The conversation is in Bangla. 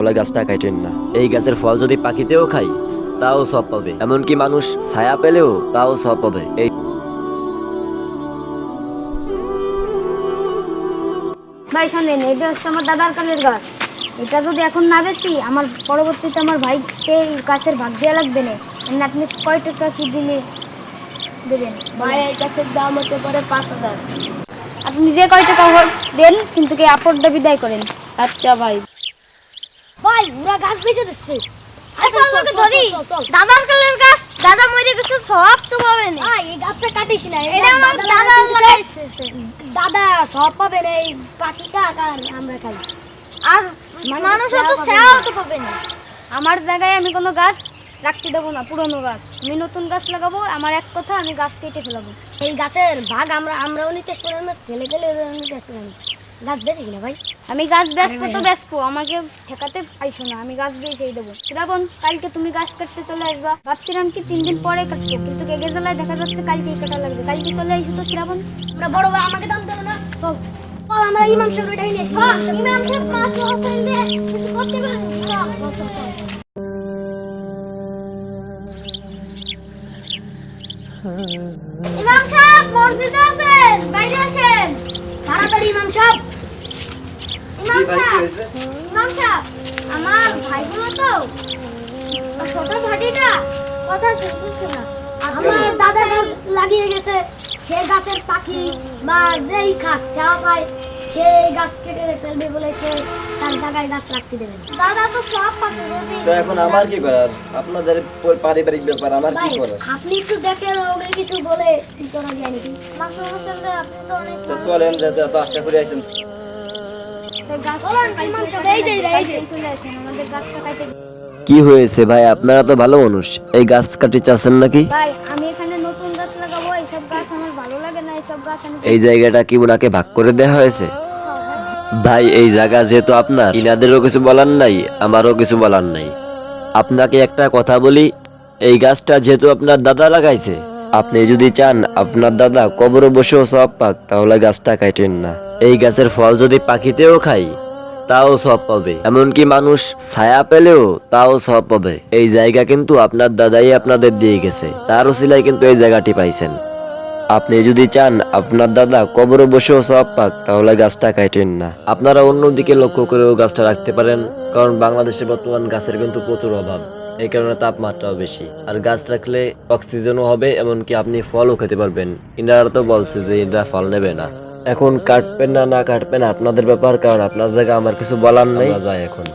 ওলা গাছটা কাটেন না। এই গাছের ফল যদি পাখিতেও খাই তাও সব পাবে, এমনকি মানুষ ছায়া পেলেও তাও সব পাবে। এই ভাই শোনেন, এটা হচ্ছে আমার দাদার কালের গাছ। এটা যদি এখন না বেশি, আমার পরবর্তীতে আমার ভাইকে এই গাছের ভাগ দেওয়া লাগবে না। এমনি আপনি কয় টাকা কি দিলে দেবেন? ভাই এই গাছের দাম হতে পারে 5,000। আপনি যে কয় টাকা দেন, কিন্তু কি আপদটা বিদায় করেন। আচ্ছা ভাই। ভাই ওরা গাছ বেঁচে দিচ্ছে। আচ্ছা আমাকে ধরি, দাদার কালের গাছ, দাদা মরে গেছে, সব তো পাবে না। এই গাছটা কাটিস না, এটা আমার দাদা লাগাইছে। দাদা সব পাবে না, এই পাখিটা আর আমরা খাই। আর মানুষও তো সেও তো পাবে না। আমার জায়গায় আমি কোনো গাছ রাখতে দেবো না, পুরনো গাছ। আমি নতুন গাছ লাগাবো। আমার এক কথা, আমি গাছ কেটে ফেলাবো। এই গাছের ভাগ আমরাও নিতে আসবো না, ছেলে পেলে নিতে আসবো না। গাছ বেঁচে কিনা ভাই? আমি গাছ বেচবো তো বেচবো, আমাকে ঠেকাতে পাইছো না। আমি গাছ বেঁচেই দেবো। শ্রাবণ, কালকে তুমি গাছ কাটতে চলে আসবা। ভাবছিলাম কি 3 দিন পরে কাটবো, কিন্তু কেগে জ্বালায় দেখা যাচ্ছে কালকেই কাটা লাগবে। কালকে চলে আসো তো শ্রাবণ। আমরা বড় ভাই, আমাকে দাম দেবে না। চল চল, আমরা ইমাম সাহেব এটাই নিয়ে আসবো। ইমাম সাহেব মাছ হোসেন দিয়ে কিছু করতে পারেন। ইমাম সাহেব মসজিদে আছেন, বাইরে আসেন তাড়াতাড়ি। ইমাম সাহেব, ইমাম সাহেব, ইমাম সাহেব, আমার ভাইগুলো তো ছোট ভাটিটা কথা শুনতেছে না। আমার দাদা গাছ লাগিয়ে গেছে, সে গাছের পাখি বা যেই খাক সেও পায়, সে গাছ কেটে ফেলবে বলে সে তার জায়গায় গাছ রাখতে দেবে। দাদা তো সব পাখি। তো এখন আমার কি করার? আপনাদের পারিবারিক ব্যাপার, আমার কি করার? আপনি একটু দেখেন, ওকে কিছু বলে কি করা যায় নাকি? মাসুম হোসেন ভাই, আপনি তো অনেক তো চলেন, যেতে তো আশা করে আছেন। কি হয়েছে ভাই, আপনারা তো ভালো মানুষ, এই গাছ কাটি চাচ্ছেন নাকি? ভাই আমি এখানে নতুন গাছ লাগাবো, এইসব গাছ আমার ভালো লাগে না। এইসব গাছ আমি এই জায়গাটা কি ওনাকে ভাগ করে দেওয়া হয়েছে? ভাই এই জায়গা যেহেতু আপনার, ইনাদেরও কিছু বলার নাই, আমারও কিছু বলার নাই। আপনাকে একটা কথা বলি, এই গাছটা যেহেতু আপনার দাদা লাগাইছে, আপনি যদি চান আপনার দাদা কবরে বসেও সব পাক, তাহলে গাছটা কাটেন না। এই গাছের ফল যদি পাখিতেও খাই তাও সব পাবে, এমনকি মানুষ ছায়া পেলেও তাও সব পাবে। এই জায়গা কিন্তু আপনার দাদাই আপনাদের দিয়ে গেছে, তার উসিলায় কিন্তু এই জায়গাটি পাইছেন। আপনি যদি চান আপনার দাদা কবরে বসেও সব পাক, তাহলে গাছটা কাটেন না। আপনারা অন্যদিকে লক্ষ্য করেও গাছটা রাখতে পারেন, কারণ বাংলাদেশে বর্তমান গাছের কিন্তু প্রচুর অভাব, এই কারণে তাপমাত্রাও বেশি। আর গাছ রাখলে অক্সিজেনও হবে, এমনকি আপনি ফলও খেতে পারবেন। ইনারা তো বলছে যে এরা ফল নেবে না। এখন কাটবেন না না কাটবেন আপনাদের ব্যাপার, কারণ আপনার জায়গা আমার কিছু বলার নেই। যায় এখন।